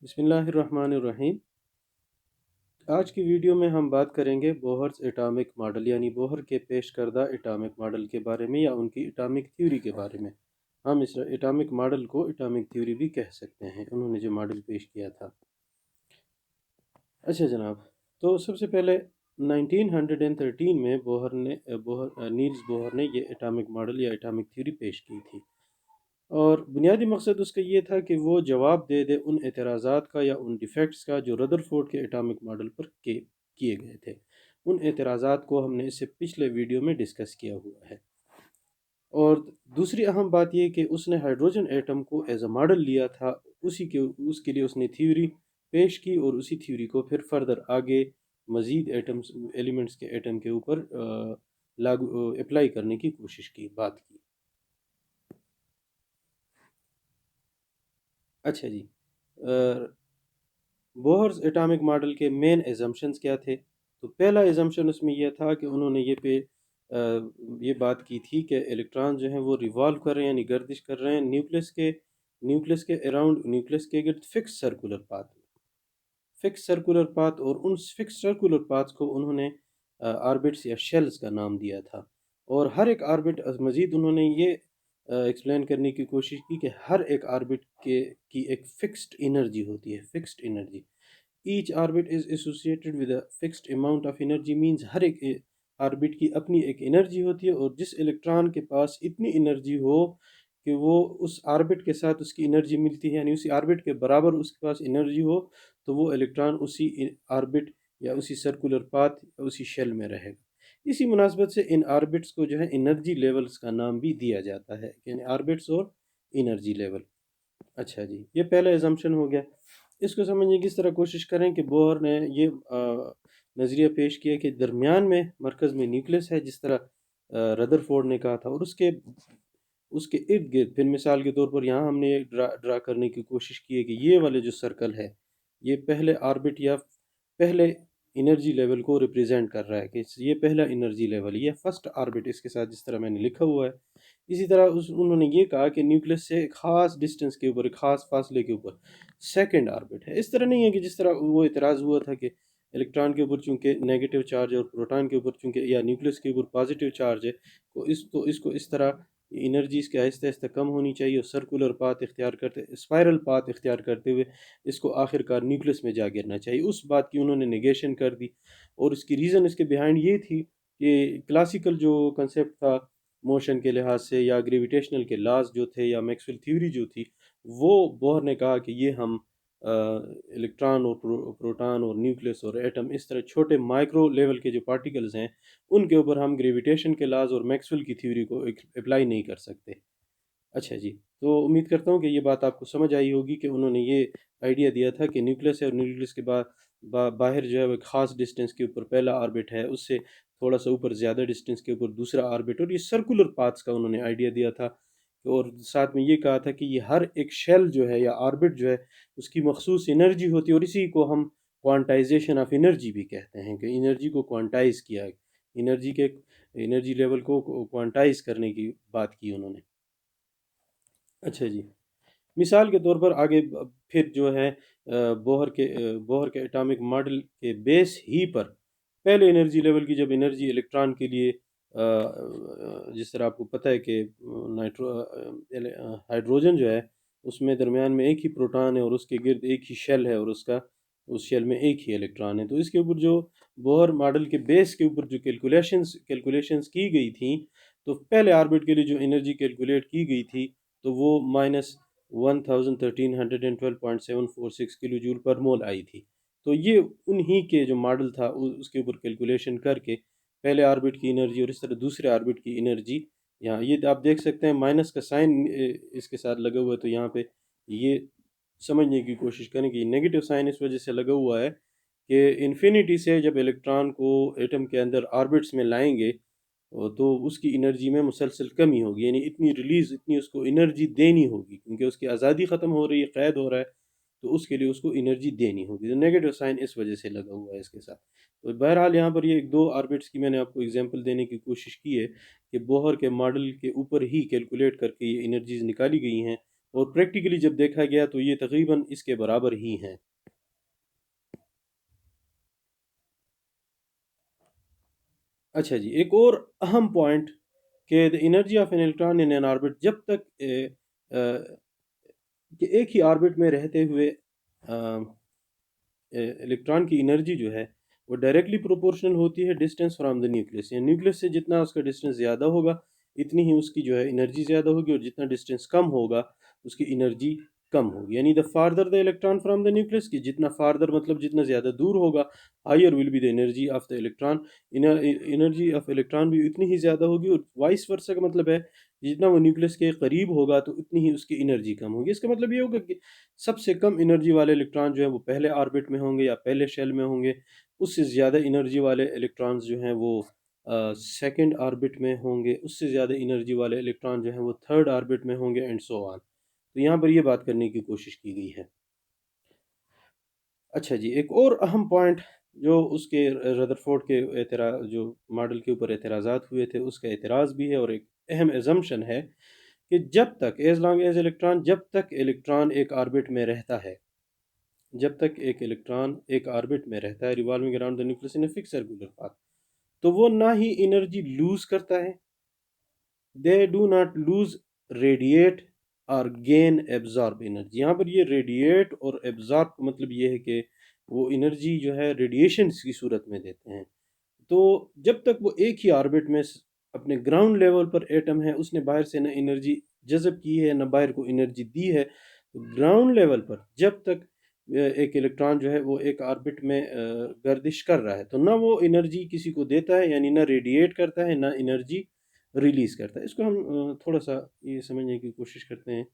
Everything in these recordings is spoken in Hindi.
बिस्मिल्लाहिर्रहमानिर्रहीम। आज की वीडियो में हम बात करेंगे बोहर्स एटॉमिक मॉडल यानी बोहर के पेश करदा एटॉमिक मॉडल के बारे में या उनकी एटॉमिक थ्योरी के बारे में। हम इस एटॉमिक मॉडल को एटॉमिक थ्योरी भी कह सकते हैं, उन्होंने जो मॉडल पेश किया था। अच्छा जनाब, तो सबसे पहले 1913 में नील्स बोहर ने ये एटॉमिक मॉडल या एटॉमिक थ्योरी पेश की थी। और बुनियादी मकसद उसका ये था कि वो जवाब दे दे उन एतराज़ात का या उन डिफेक्ट्स का जो रदरफोर्ड के एटॉमिक मॉडल पर किए गए थे। उन एतराज़ात को हमने इससे पिछले वीडियो में डिस्कस किया हुआ है। और दूसरी अहम बात यह कि उसने हाइड्रोजन एटम को एज अ मॉडल लिया था, उसके लिए उसने थ्योरी पेश की और उसी थ्योरी को फिर फर्दर आगे मज़ीद एटम्स एलिमेंट्स के एटम के ऊपर लागू अप्लाई करने की कोशिश की, बात की। अच्छा जी, बोहर्स एटॉमिक मॉडल के मेन एजम्पशंस क्या थे? तो पहला एजम्पशन उसमें यह था कि उन्होंने ये बात की थी कि इलेक्ट्रॉन जो हैं वो रिवॉल्व कर रहे हैं यानी गर्दिश कर रहे हैं न्यूक्लियस के अराउंड, न्यूक्लियस के गिर्द फिक्स सर्कुलर पाथ और उन फिक्स सर्कुलर पाथ को उन्होंने ऑर्बिट्स या शेल्स का नाम दिया था। और हर एक ऑर्बिट मज़ीद उन्होंने ये एक्सप्लेन करने की कोशिश की कि हर एक ऑर्बिट की एक फिक्स्ड एनर्जी होती है, fixed energy. Each orbit is associated with a fixed amount of energy, means हर एक ऑर्बिट की अपनी एक एनर्जी होती है और जिस इलेक्ट्रॉन के पास इतनी एनर्जी हो कि वो उस ऑर्बिट के साथ उसकी एनर्जी मिलती है यानी उसी ऑर्बिट के बराबर उसके पास एनर्जी हो, तो वो इलेक्ट्रॉन उसी ऑर्बिट या उसी सर्कुलर पाथ उसी शेल में रहेगा। इसी मुनासबत से इन ऑर्बिट्स को जो है एनर्जी लेवल्स का नाम भी दिया जाता है, यानी ऑर्बिट्स और एनर्जी लेवल। अच्छा जी, ये पहला एजम्पशन हो गया। इसको समझने की इस तरह कोशिश करें कि बोहर ने ये नज़रिया पेश किया कि दरमियान में मरकज़ में न्यूक्लियस है, जिस तरह रदरफोर्ड ने कहा था, और उसके उसके इर्द गिर्द फिर मिसाल के तौर पर यहाँ हमने ये ड्रा करने की कोशिश की है कि ये वाले जो सर्कल है ये पहले ऑर्बिट या पहले एनर्जी लेवल को रिप्रेजेंट कर रहा है कि ये पहला एनर्जी लेवल, ये फर्स्ट ऑर्बिट इसके साथ जिस तरह मैंने लिखा हुआ है। इसी तरह उन्होंने ये कहा कि न्यूक्लियस से एक ख़ास डिस्टेंस के ऊपर, एक ख़ास फासले के ऊपर सेकंड ऑर्बिट है। इस तरह नहीं है कि जिस तरह वो इतराज़ हुआ था कि इलेक्ट्रॉन के ऊपर चूंकि नेगेटिव चार्ज है और प्रोटॉन के ऊपर चूंकि या न्यूक्लियस के ऊपर पॉजिटिव चार्ज है, तो इसको इस तरह एनर्जी इसके आहिस्ता आहिस्ता कम होनी चाहिए और सर्कुलर पाथ इख्तियार करते, स्पायरल पाथ इख्तियार करते हुए इसको आखिरकार न्यूक्लियस में जा गिरना चाहिए। उस बात की उन्होंने नेगेशन कर दी। और इसकी रीज़न इसके बिहाइंड ये थी कि क्लासिकल जो कंसेप्ट था मोशन के लिहाज से या ग्रेविटेशनल के लॉज जो थे या मैक्सवेल थ्योरी जो थी, वो बोहर ने कहा कि ये हम इलेक्ट्रॉन और प्रोटॉन और न्यूक्लियस और एटम, इस तरह छोटे माइक्रो लेवल के जो पार्टिकल्स हैं, उनके ऊपर हम ग्रेविटेशन के लॉज और मैक्सवेल की थ्योरी को अप्लाई नहीं कर सकते। अच्छा जी, तो उम्मीद करता हूँ कि ये बात आपको समझ आई होगी कि उन्होंने ये आइडिया दिया था कि न्यूक्लियस है और न्यूक्लियस के बाद बाहर जो है वो ख़ास डिस्टेंस के ऊपर पहला ऑर्बिट है, उससे थोड़ा सा ऊपर ज़्यादा डिस्टेंस के ऊपर दूसरा ऑर्बिट, और ये सर्कुलर पाथ्स का उन्होंने आइडिया दिया था। और साथ में ये कहा था कि ये हर एक शेल जो है या ऑर्बिट जो है उसकी मखसूस एनर्जी होती है, और इसी को हम क्वांटाइजेशन ऑफ एनर्जी भी कहते हैं कि एनर्जी को क्वांटाइज किया, एनर्जी के एनर्जी लेवल को क्वांटाइज करने की बात की उन्होंने। अच्छा जी, मिसाल के तौर पर आगे फिर जो है बोहर के एटॉमिक मॉडल के बेस ही पर पहले एनर्जी लेवल की जब एनर्जी इलेक्ट्रॉन के लिए जिस तरह आपको पता है कि हाइड्रोजन जो है उसमें दरमियान में एक ही प्रोटॉन है और उसके गिर्द एक ही शेल है और उसका उस शेल में एक ही इलेक्ट्रॉन है। तो इसके ऊपर जो बोहर मॉडल के बेस के ऊपर जो कैलकुलेशंस की गई थी, तो पहले ऑर्बिट के लिए जो एनर्जी कैलकुलेट की गई थी, तो वो -1312.746 किलो जूल पर मोल आई थी। तो ये उन्हीं के जो मॉडल था उसके ऊपर कैलकुलेशन करके पहले ऑर्बिट की एनर्जी और इस तरह दूसरे ऑर्बिट की एनर्जी, यहाँ ये आप देख सकते हैं माइनस का साइन इसके साथ लगा हुआ है, तो यहाँ पे ये समझने की कोशिश करें कि नेगेटिव साइन इस वजह से लगा हुआ है कि इन्फिनिटी से जब इलेक्ट्रॉन को एटम के अंदर ऑर्बिट्स में लाएंगे तो उसकी एनर्जी में मुसलसल कमी होगी, यानी इतनी रिलीज़, इतनी उसको एनर्जी देनी होगी क्योंकि उसकी आज़ादी ख़त्म हो रही है, क़ैद हो रहा है, तो उसके लिए उसको एनर्जी देनी होगी। तो नेगेटिव साइन इस वजह से लगा हुआ है इसके साथ। तो बहरहाल यहाँ पर ये एक दो ऑर्बिट्स की मैंने आपको एग्जांपल देने की कोशिश की है कि बोहर के मॉडल के ऊपर ही कैलकुलेट करके ये एनर्जीज निकाली गई हैं और प्रैक्टिकली जब देखा गया तो ये तकरीबन इसके बराबर ही हैं। अच्छा जी, एक और अहम पॉइंट कि the energy of an electron in an orbit, जब तक कि एक ही ऑर्बिट में रहते हुए इलेक्ट्रॉन की एनर्जी जो है वो डायरेक्टली प्रोपोर्शनल होती है डिस्टेंस फ्रॉम द न्यूक्लियस। यानी न्यूक्लियस से जितना उसका डिस्टेंस ज़्यादा होगा इतनी ही उसकी जो है एनर्जी ज़्यादा होगी, और जितना डिस्टेंस कम होगा उसकी एनर्जी कम होगी। यानी the farther the electron from the nucleus, की जितना फार्दर मतलब जितना ज़्यादा दूर होगा, higher will be the energy of the electron, energy of electron भी उतनी ही ज़्यादा होगी। और वाइस वर्सा का मतलब है जितना वो न्यूक्लियस के करीब होगा तो उतनी ही उसकी एनर्जी कम होगी। इसका मतलब ये होगा कि सबसे कम एनर्जी वाले इलेक्ट्रॉन जो है वो पहले ऑर्बिट में होंगे या पहले शेल में होंगे, उससे ज़्यादा एनर्जी वाले इलेक्ट्रॉन्स जो हैं वो सेकंड ऑर्बिट में होंगे, उससे ज़्यादा एनर्जी वाले इलेक्ट्रॉन जो हैं वो थर्ड ऑर्बिट में होंगे, एंड सो ऑन। तो यहाँ पर ये बात करने की कोशिश की गई है। अच्छा जी, एक और अहम पॉइंट जो उसके रदरफोर्ड के एतरा जो मॉडल के ऊपर एतराज़ात हुए थे उसका एतराज़ भी है, और एक अहम एजम्पशन है कि जब तक एज लॉन्ग एज इलेक्ट्रॉन, जब तक इलेक्ट्रॉन एक ऑर्बिट में रहता है, जब तक एक इलेक्ट्रॉन एक ऑर्बिट में रहता है revolving around the nucleus in a fix circular path, तो वो ना ही एनर्जी लूज करता है, दे डू नॉट लूज, रेडिएट और गेन एब्जॉर्ब एनर्जी। यहाँ पर ये रेडिएट और एब्जॉर्ब का मतलब ये है कि वो एनर्जी जो है रेडिएशन की सूरत में देते हैं। तो जब तक वो एक ही ऑर्बिट में अपने ग्राउंड लेवल पर एटम है, उसने बाहर से ना एनर्जी जज़ब की है ना बाहर को एनर्जी दी है, तो ग्राउंड लेवल पर जब तक एक इलेक्ट्रॉन जो है वो एक ऑर्बिट में गर्दिश कर रहा है, तो ना वो एनर्जी किसी को देता है, यानी ना रेडिएट करता है ना एनर्जी रिलीज करता है। इसको हम थोड़ा सा ये समझने की कोशिश करते हैं।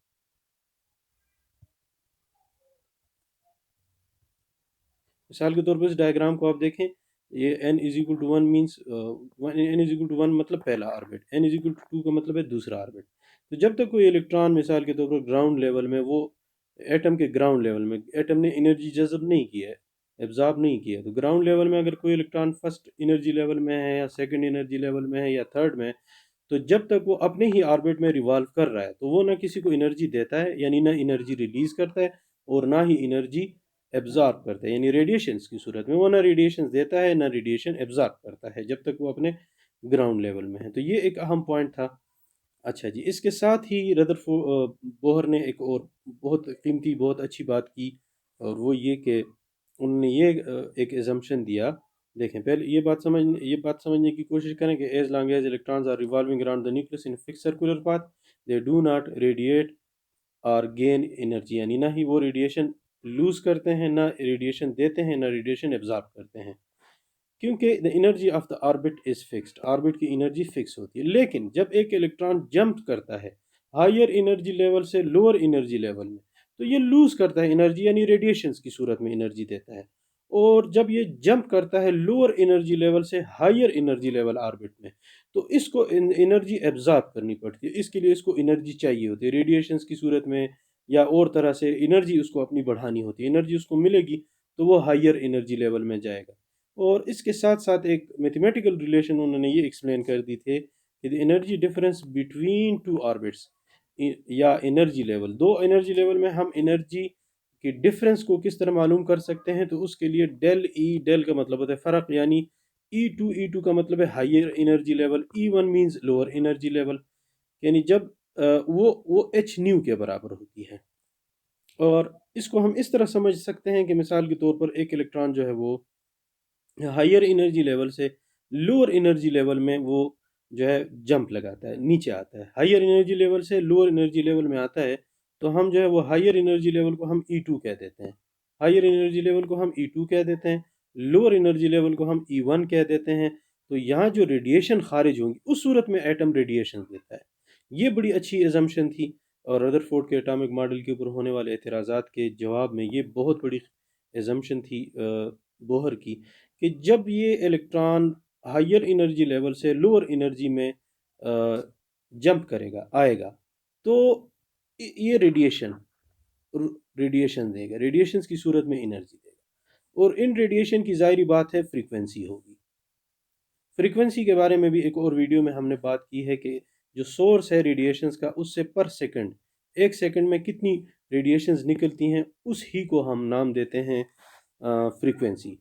मिसाल के तौर पर इस डायग्राम को आप देखें, ये n is equal to one means n is equal to one मतलब पहला orbit, n is equal to two का मतलब है दूसरा ऑर्बिट। तो जब तक कोई इलेक्ट्रॉन मिसाल के तौर पर ग्राउंड लेवल में, वो एटम के ग्राउंड लेवल में एटम ने एनर्जी जज़ब नहीं की है, एब्जॉर्ब नहीं किया, तो ग्राउंड लेवल में अगर कोई इलेक्ट्रॉन फर्स्ट एनर्जी लेवल में है या सेकंड एनर्जी लेवल में है या थर्ड में है, तो जब तक वो अपने ही ऑर्बिट में रिवॉल्व कर रहा है तो वो ना किसी को एनर्जी देता है, यानी ना एनर्जी रिलीज करता है, और ना ही एनर्जी एब्जॉर्ब करता है, यानी रेडिएशंस की सूरत में वो ना रेडिएशन देता है ना रेडिएशन एब्जॉर्ब करता है जब तक वो अपने ग्राउंड लेवल में है। तो ये एक अहम पॉइंट था। अच्छा जी, इसके साथ ही रदरफोर्ड बोहर ने एक और बहुत कीमती बहुत अच्छी बात की, और वो ये कि उन्होंने ये एक एजम्पशन दिया। देखें, पहले ये बात समझने की कोशिश करें कि as long as electrons are revolving around the nucleus in fix circular path, they do not radiate और गेन एनर्जी, यानी ना ही वो रेडिएशन लूज करते हैं, ना रेडिएशन देते हैं, ना रेडिएशन एब्जॉर्ब करते हैं, क्योंकि the energy of the orbit is fixed, orbit की एनर्जी फिक्स होती है। लेकिन जब एक इलेक्ट्रॉन जंप करता है हायर एनर्जी लेवल से लोअर एनर्जी लेवल में, तो ये लूज करता है एनर्जी, यानी रेडिएशंस की सूरत में एनर्जी देता है। और जब ये जंप करता है लोअर एनर्जी लेवल से हायर एनर्जी लेवल ऑर्बिट में, तो इसको एनर्जी एब्जॉर्ब करनी पड़ती है, इसके लिए इसको एनर्जी चाहिए होती है रेडिएशंस की सूरत में, या और तरह से एनर्जी उसको अपनी बढ़ानी होती है। एनर्जी उसको मिलेगी तो वो हायर एनर्जी लेवल में जाएगा। और इसके साथ साथ एक मैथमेटिकल रिलेशन उन्होंने ये एक्सप्लेन कर दी थे कि the energy difference between two orbits, या एनर्जी लेवल, दो एनर्जी लेवल में हम एनर्जी के डिफरेंस को किस तरह मालूम कर सकते हैं, तो उसके लिए डेल ई, डेल का मतलब होता है फ़र्क, यानी ई टू का मतलब है higher energy level, E one means lower energy level, यानी जब वो एच न्यू के बराबर होती है। और इसको हम इस तरह समझ सकते हैं कि मिसाल के तौर पर एक इलेक्ट्रॉन जो है वो हायर एनर्जी लेवल से लोअर एनर्जी लेवल में वो जो है जंप लगाता है, नीचे आता है, हायर एनर्जी लेवल से लोअर एनर्जी लेवल में आता है, तो हम जो है वो हायर एनर्जी लेवल को हम ई टू कह देते हैं, हायर एनर्जी लेवल को हम ई टू कह देते हैं, लोअर एनर्जी लेवल को हम ई वन कह देते हैं। तो यहाँ जो रेडिएशन खारिज होंगी उस सूरत में एटम रेडिएशन देता है। ये बड़ी अच्छी एजम्पशन थी, और रदरफोर्ड के एटॉमिक मॉडल के ऊपर होने वाले एतराज़ात के जवाब में ये बहुत बड़ी एजम्पशन थी बोहर की, कि जब ये इलेक्ट्रॉन हायर एनर्जी लेवल से लोअर एनर्जी में जंप करेगा आएगा, तो ये रेडिएशन देगा, रेडिएशंस की सूरत में एनर्जी देगा, और इन रेडिएशन की ज़ाहिरी बात है फ्रीक्वेंसी होगी। फ्रीक्वेंसी के बारे में भी एक और वीडियो में हमने बात की है कि जो सोर्स है रेडिएशंस का उससे पर सेकंड 1 सेकंड में कितनी रेडिएशंस निकलती हैं, उस ही को हम नाम देते हैं फ्रीक्वेंसी।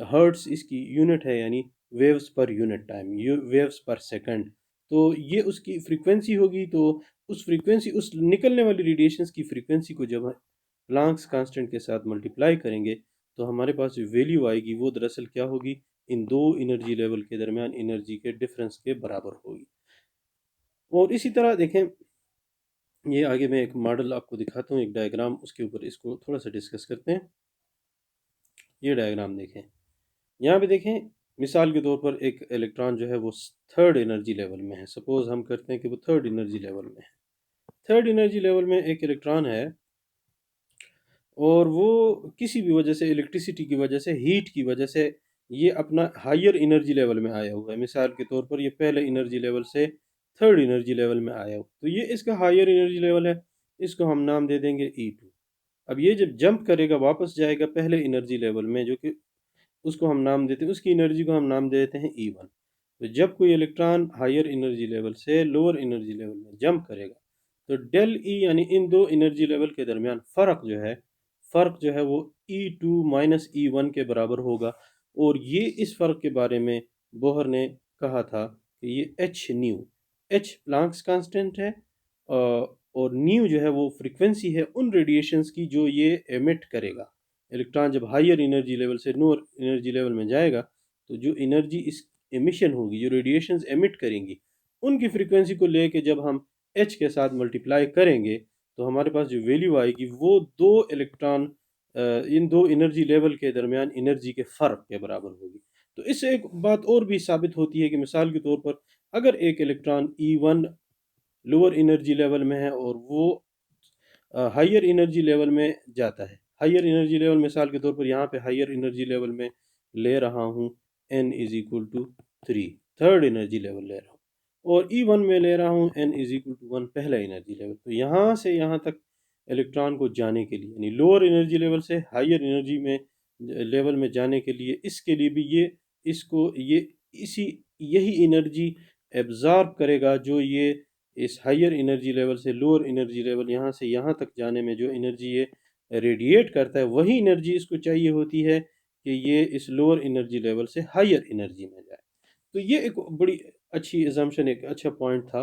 हर्ट्ज़ इसकी यूनिट है, यानी waves per unit time, waves पर सेकंड। तो ये उसकी फ्रीक्वेंसी होगी। तो उस फ्रीक्वेंसी, उस निकलने वाली रेडिएशंस की फ्रीक्वेंसी को जब हम प्लांक्स कांस्टेंट के साथ मल्टीप्लाई करेंगे, तो हमारे पास जो वैल्यू आएगी वो दरअसल क्या होगी, इन दो एनर्जी लेवल के दरमियान एनर्जी के डिफरेंस के बराबर होगी। और इसी तरह देखें, ये आगे मैं एक मॉडल आपको दिखाता हूँ, एक डायग्राम, उसके ऊपर इसको थोड़ा सा डिस्कस करते हैं। ये डायग्राम देखें, यहाँ पे देखें, मिसाल के तौर पर एक इलेक्ट्रॉन जो है वो थर्ड एनर्जी लेवल में है। सपोज हम करते हैं कि वो थर्ड एनर्जी लेवल में है। थर्ड एनर्जी लेवल में एक इलेक्ट्रॉन है, और वो किसी भी वजह से, इलेक्ट्रिसिटी की वजह से, हीट की वजह से, ये अपना हायर एनर्जी लेवल में आया हुआ है। मिसाल के तौर पर ये पहले एनर्जी लेवल से थर्ड एनर्जी लेवल में आया हो, तो ये इसका हायर एनर्जी लेवल है। इसको हम नाम दे देंगे E2। अब ये जब जंप करेगा, वापस जाएगा पहले एनर्जी लेवल में, जो कि उसको हम नाम देते हैं, उसकी एनर्जी को हम नाम दे देते हैं E1। तो जब कोई इलेक्ट्रॉन हायर एनर्जी लेवल से लोअर एनर्जी लेवल में जंप करेगा, तो डेल ई, यानी इन दो एनर्जी लेवल के दरमियान फ़र्क जो है वो E2 माइनस E1 के बराबर होगा। और ये इस फ़र्क के बारे में बोहर ने कहा था कि ये H new, H Planck's constant है, और न्यू जो है वो फ्रीक्वेंसी है उन रेडिएशंस की जो ये एमिट करेगा। इलेक्ट्रॉन जब हायर एनर्जी लेवल से लोअर एनर्जी लेवल में जाएगा, तो जो एनर्जी इस एमिशन होगी, जो रेडिएशंस एमिट करेंगी, उनकी फ्रीक्वेंसी को लेके जब हम एच के साथ मल्टीप्लाई करेंगे, तो हमारे पास जो वैल्यू आएगी वो दो इलेक्ट्रॉन, इन दो एनर्जी लेवल के दरमियान एनर्जी के फ़र्क के बराबर होगी। तो इससे एक बात और भी साबित होती है कि मिसाल के तौर पर अगर एक electron E1 lower energy level में है और वो हायर एनर्जी लेवल में जाता है, हायर एनर्जी लेवल, मिसाल के तौर पर यहाँ पे हायर एनर्जी लेवल में ले रहा हूँ n is equal to 3, third energy level ले रहा हूँ, और E1 में ले रहा हूँ n इज इक्वल टू 1, पहला एनर्जी लेवल। तो यहाँ से यहाँ तक इलेक्ट्रॉन को जाने के लिए, यानी लोअर एनर्जी लेवल से हायर एनर्जी में लेवल में जाने के लिए, इसके लिए भी ये, इसको ये इसी यही एनर्जी एब्जॉर्ब करेगा, जो ये इस हायर एनर्जी लेवल से लोअर एनर्जी लेवल, यहाँ से यहाँ तक जाने में जो एनर्जी ये रेडिएट करता है, वही एनर्जी इसको चाहिए होती है कि ये इस लोअर एनर्जी लेवल से हायर एनर्जी में जाए। तो ये एक बड़ी अच्छी एजम्पशन, एक अच्छा पॉइंट था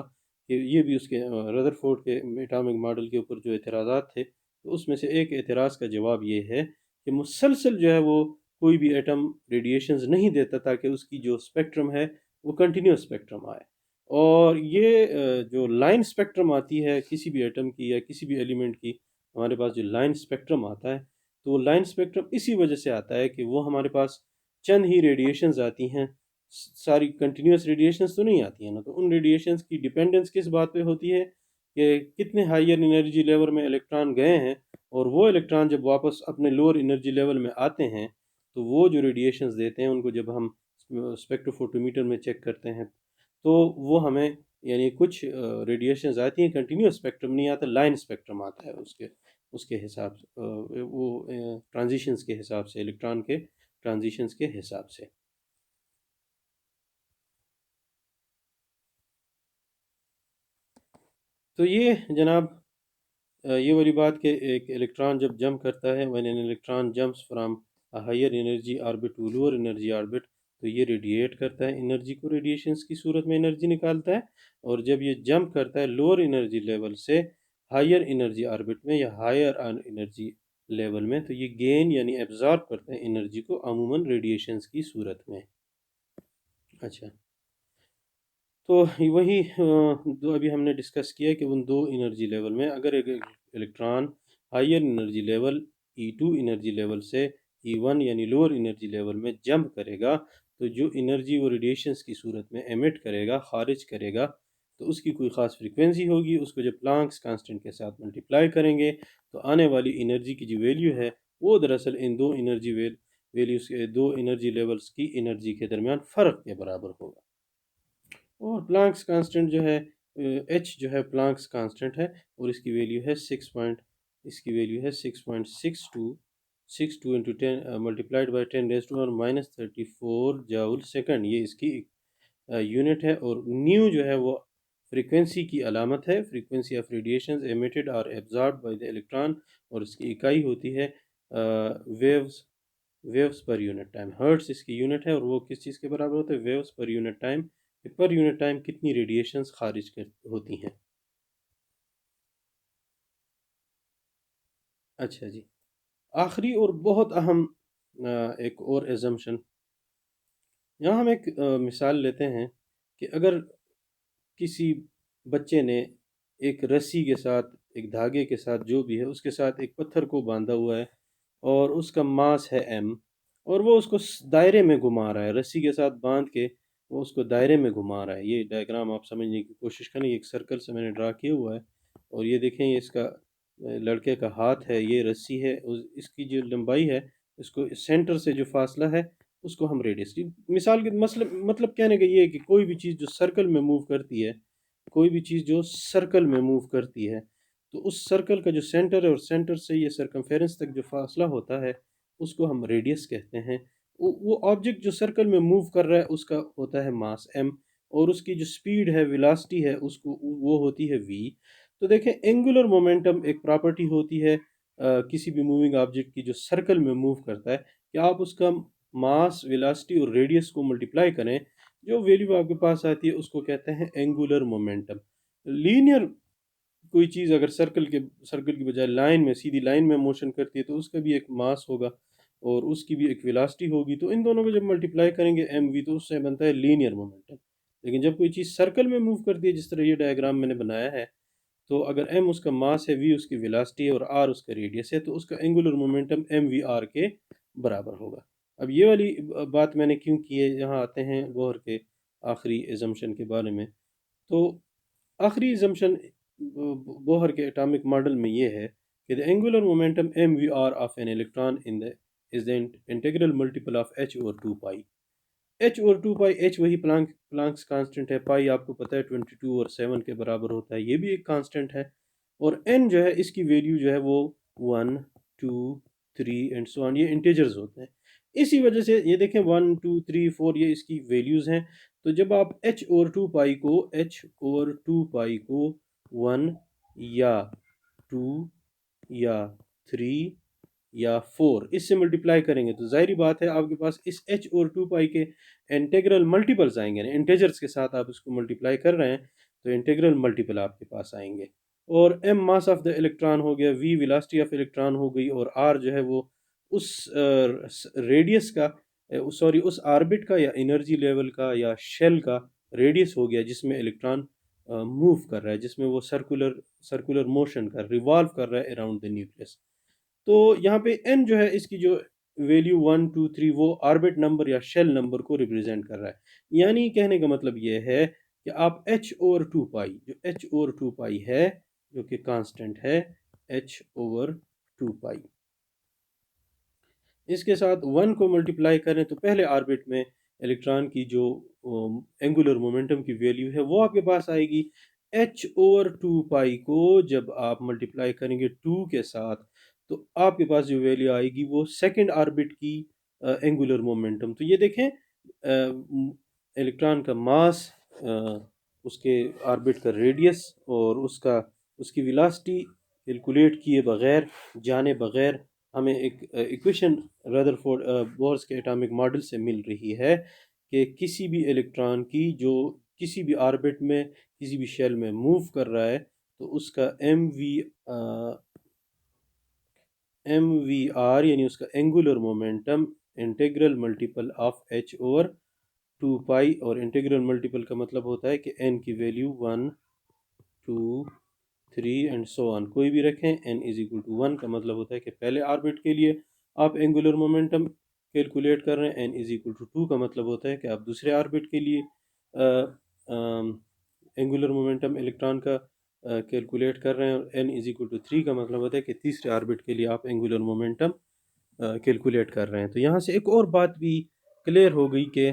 कि ये भी उसके रदरफोर्ड के एटॉमिक मॉडल के ऊपर जो एतराज़ात थे, तो उसमें से एक एतराज़ का जवाब ये है कि मुसलसल जो है वो कोई भी एटम रेडिएशंस नहीं देता, ताकि उसकी जो स्पेक्ट्रम है वो कंटिन्यूस स्पेक्ट्रम आए। और ये जो लाइन स्पेक्ट्रम आती है किसी भी एटम की या किसी भी एलिमेंट की, हमारे पास जो लाइन स्पेक्ट्रम आता है, तो वो लाइन स्पेक्ट्रम इसी वजह से आता है कि वो हमारे पास चंद ही रेडिएशंस आती हैं, सारी कंटिन्यूस रेडिएशंस तो नहीं आती हैं ना। तो उन रेडिएशंस की डिपेंडेंस किस बात पे होती है कि कितने हायर एनर्जी लेवल में इलेक्ट्रॉन गए हैं, और वो इलेक्ट्रॉन जब वापस अपने लोअर एनर्जी लेवल में आते हैं, तो वो जो रेडिएशंस देते हैं उनको जब हम स्पेक्ट्रोफोटोमीटर में चेक करते हैं, तो वो हमें, यानी कुछ रेडिएशंस आती हैं, कंटिन्यूस स्पेक्ट्रम नहीं आता, लाइन स्पेक्ट्रम आता है उसके उसके हिसाब से, वो ट्रांजिशंस के हिसाब से, इलेक्ट्रॉन के ट्रांजिशंस के हिसाब से। तो ये जनाब, ये वाली बात कि एक इलेक्ट्रॉन जब जंप करता है, when an electron jumps from a higher energy orbit to lower energy orbit, तो ये रेडिएट करता है एनर्जी को, रेडिएशंस की सूरत में एनर्जी निकालता है। और जब ये जंप करता है लोअर एनर्जी लेवल से हायर एनर्जी ऑर्बिट में या हायर एनर्जी लेवल में, तो ये गेन यानी एब्जॉर्ब करता है एनर्जी को, अमूमन रेडिएशंस की सूरत में। अच्छा, तो वही जो अभी हमने डिस्कस किया कि उन दो एनर्जी लेवल में अगर एक electron higher energy level E2 energy level से E1 यानी लोअर एनर्जी लेवल में जंप करेगा, तो जो एनर्जी वो रेडिएशंस की सूरत में एमिट करेगा, खारिज करेगा, तो उसकी कोई ख़ास फ्रीक्वेंसी होगी। उसको जब प्लांक्स कांस्टेंट के साथ मल्टीप्लाई करेंगे, तो आने वाली एनर्जी की जो वैल्यू है वो दरअसल इन दो एनर्जी वैल्यूज़ के, दो एनर्जी लेवल्स की एनर्जी के दरमियान फ़र्क के बराबर होगा। और प्लांक्स कांस्टेंट जो है, एच जो है प्लांक्स कांस्टेंट है, और इसकी वैल्यू है 6.62 into 10 multiplied by 10⁻⁻³ joule second, ये इसकी यूनिट है। और न्यू जो है वो फ्रीक्वेंसी की अलामत है, फ्रीक्वेंसी ऑफ रेडिएशंस एमिटेड और एब्जॉर्ब्ड बाय द इलेक्ट्रॉन, और इसकी इकाई होती है waves waves per unit time. Hertz इसकी यूनिट है और वो किस चीज़ के बराबर होते हैं? Waves per unit time. पर यूनिट टाइम कितनी रेडिएशंस खारिज कर होती हैं। अच्छा जी, आखिरी और बहुत अहम एक और एजम्पशन, यहाँ हम एक मिसाल लेते हैं कि अगर किसी बच्चे ने एक रस्सी के साथ, एक धागे के साथ, जो भी है उसके साथ एक पत्थर को बांधा हुआ है और उसका मास है m, और वो उसको दायरे में घुमा रहा है, रस्सी के साथ बांध के वो उसको दायरे में घुमा रहा है। ये डायग्राम आप समझने की कोशिश करें, ये एक सर्कल से मैंने ड्रा किया हुआ है, और ये देखें ये इसका लड़के का हाथ है, ये रस्सी है, इसकी जो लंबाई है, इसको सेंटर से जो फासला है उसको हम रेडियस की मिसाल के मतलब कहने का ये है कि कोई भी चीज़ जो सर्कल में मूव करती है, कोई भी चीज़ जो सर्कल में मूव करती है, तो उस सर्कल का जो सेंटर है और सेंटर से ये सरकमफेरेंस तक जो फासला होता है उसको हम रेडियस कहते हैं। वो ऑब्जेक्ट जो सर्कल में मूव कर रहा है उसका होता है मास m, और उसकी जो स्पीड है, वेलोसिटी है, उसको वो होती है v। तो देखें, एंगुलर मोमेंटम एक प्रॉपर्टी होती है किसी भी मूविंग ऑब्जेक्ट की जो सर्कल में मूव करता है, कि आप उसका मास, वेलोसिटी और रेडियस को मल्टीप्लाई करें, जो वैल्यू आपके पास आती है उसको कहते हैं एंगुलर मोमेंटम। लीनियर कोई चीज़ अगर सर्कल की बजाय लाइन में, सीधी लाइन में मोशन करती है, तो उसका भी एक मास होगा और उसकी भी एक वेलोसिटी होगी, तो इन दोनों को जब मल्टीप्लाई करेंगे एम वी, तो उससे बनता है लीनियर मोमेंटम। लेकिन जब कोई चीज़ सर्कल में मूव करती है, जिस तरह ये डायग्राम मैंने बनाया है, तो अगर एम उसका मास है, वी उसकी वेलोसिटी है और आर उसका रेडियस है, तो उसका angular momentum M V R के बराबर होगा। अब ये वाली बात मैंने क्यों की है, यहाँ आते हैं बोहर के आखिरी एजम्पशन के बारे में। तो आखिरी एजम्पशन बोहर के एटॉमिक मॉडल में ये है कि the angular momentum M V R of an electron in the is the integral multiple of H over two pi. H over two pi, H वही प्लांक्स कांस्टेंट है, पाई आपको पता है 22 और 7 के बराबर होता है, ये भी एक कांस्टेंट है, और एन जो है इसकी वैल्यू जो है वो 1 2 3 एंड सो ऑन, ये इंटीजर्स होते हैं। इसी वजह से ये देखें 1 2 3 4 ये इसकी वैल्यूज़ हैं। तो जब आप एच ओवर टू पाई को 1 या 2 या 3 या 4 इससे मल्टीप्लाई करेंगे, तो जाहिर बात है आपके पास इस एच और टू पाई के इंटीग्रल मल्टीपल्स आएंगे ना, इंटीजर्स के साथ आप इसको मल्टीप्लाई कर रहे हैं, तो इंटीग्रल मल्टीपल आपके पास आएंगे। और M mass of the electron हो गया, वी वेलोसिटी ऑफ इलेक्ट्रॉन हो गई, और आर जो है वो उस रेडियस का, सॉरी उस ऑर्बिट का या एनर्जी लेवल का या शेल का रेडियस हो गया जिसमें इलेक्ट्रॉन मूव कर रहा है, जिसमें वो सर्कुलर सर्कुलर मोशन कर रिवॉल्व कर रहा है अराउंड द न्यूक्लियस। तो यहाँ पे n जो है इसकी जो वैल्यू 1 2 3 वो ऑर्बिट नंबर या शेल नंबर को रिप्रेजेंट कर रहा है। यानी कहने का मतलब ये है कि आप h ओवर टू पाई, जो h ओवर टू पाई है, जो कि कांस्टेंट है, h ओवर टू पाई, इसके साथ 1 को मल्टीप्लाई करें, तो पहले ऑर्बिट में इलेक्ट्रॉन की जो एंगुलर मोमेंटम की वैल्यू है वो आपके पास आएगी। h ओवर टू पाई को जब आप मल्टीप्लाई करेंगे 2 के साथ, तो आपके पास जो वैल्यू आएगी वो सेकंड ऑर्बिट की एंगुलर मोमेंटम। तो ये देखें, इलेक्ट्रॉन का मास, उसके ऑर्बिट का रेडियस और उसकी वेलोसिटी कैलकुलेट किए बगैर, जाने बगैर, हमें एक इक्वेशन रदरफोर्ड बोर्स के एटॉमिक मॉडल से मिल रही है कि किसी भी इलेक्ट्रॉन की जो किसी भी ऑर्बिट में, किसी भी शेल में मूव कर रहा है, तो उसका एम वी आर यानी उसका angular momentum integral multiple of H over two pi, और इंटीग्रल मल्टीपल का मतलब होता है कि एन की वैल्यू 1 2 3 एंड सो ऑन कोई भी रखें, एन इज इक्वल टू 1 का मतलब होता है कि पहले ऑर्बिट के लिए आप एंगुलर मोमेंटम कैलकुलेट कर रहे हैं, एन इज इक्वल टू 2 का मतलब होता है कि आप दूसरे ऑर्बिट के लिए एंगुलर मोमेंटम इलेक्ट्रॉन का कैलकुलेट कर रहे हैं, और एन इज इक्वल टू 3 का मतलब होता है कि तीसरे ऑर्बिट के लिए आप एंगुलर मोमेंटम कैलकुलेट कर रहे हैं। तो यहाँ से एक और बात भी क्लियर हो गई कि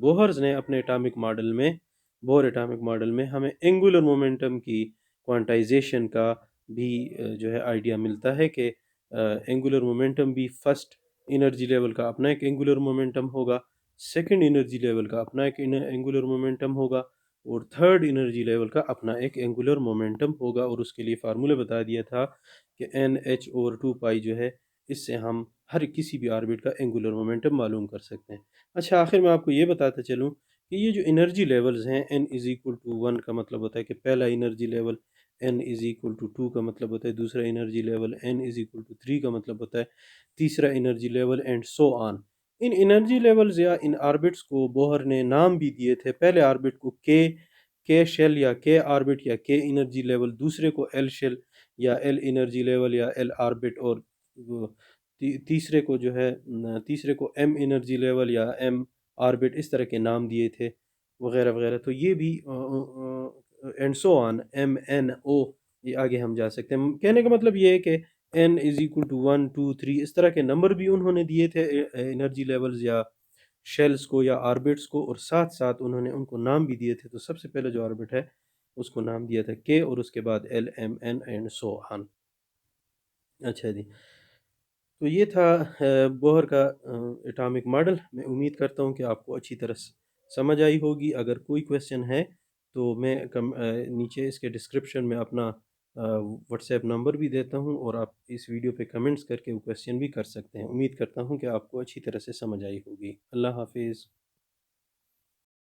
बोहर्स ने अपने एटॉमिक मॉडल में, बोहर एटॉमिक मॉडल में हमें एंगुलर मोमेंटम की क्वांटाइजेशन का भी जो है आइडिया मिलता है कि एंगुलर मोमेंटम भी फर्स्ट एनर्जी लेवल का अपना एक एंगुलर मोमेंटम होगा, सेकंड एनर्जी लेवल का अपना एक एंगुलर मोमेंटम होगा, और थर्ड एनर्जी लेवल का अपना एक एंगुलर मोमेंटम होगा, और उसके लिए फार्मूला बता दिया था कि एन एच ओवर टू पाई जो है, इससे हम हर किसी भी ऑर्बिट का एंगुलर मोमेंटम मालूम कर सकते हैं। अच्छा, आखिर में आपको ये बताता चलूँ कि ये जो एनर्जी लेवल्स हैं, n इज़ इक्वल टू 1 का मतलब होता है कि पहला energy level, n is equal to 2 का मतलब होता है दूसरा energy level, n is equal to 3 का मतलब होता है तीसरा energy level, and so on. इन एनर्जी लेवल्स या इन ऑर्बिट्स को बोहर ने नाम भी दिए थे। पहले ऑर्बिट को के शेल या के ऑर्बिट या के एनर्जी लेवल, दूसरे को एल शेल या एल एनर्जी लेवल या एल ऑर्बिट, और तीसरे को जो है तीसरे को एम एनर्जी लेवल या एम ऑर्बिट, इस तरह के नाम दिए थे वगैरह वगैरह। तो ये भी and so on, M N O, ये आगे हम जा सकते हैं। कहने का मतलब ये है कि एन इज़ इक्वल टू 1 2 3 इस तरह के नंबर भी उन्होंने दिए थे एनर्जी लेवल्स या शेल्स को या ऑर्बिट्स को, और साथ साथ उन्होंने उनको नाम भी दिए थे। तो सबसे पहले जो ऑर्बिट है उसको नाम दिया था के, और उसके बाद L M N and so on. अच्छा जी, तो ये था बोहर का एटॉमिक मॉडल। मैं उम्मीद करता हूँ कि आपको अच्छी तरह समझ आई होगी। अगर कोई क्वेश्चन है तो मैं नीचे इसके डिस्क्रिप्शन में अपना व्हाट्सएप नंबर भी देता हूँ, और आप इस वीडियो पे कमेंट्स करके वो क्वेश्चन भी कर सकते हैं। उम्मीद करता हूँ कि आपको अच्छी तरह से समझ आई होगी। अल्लाह हाफिज़।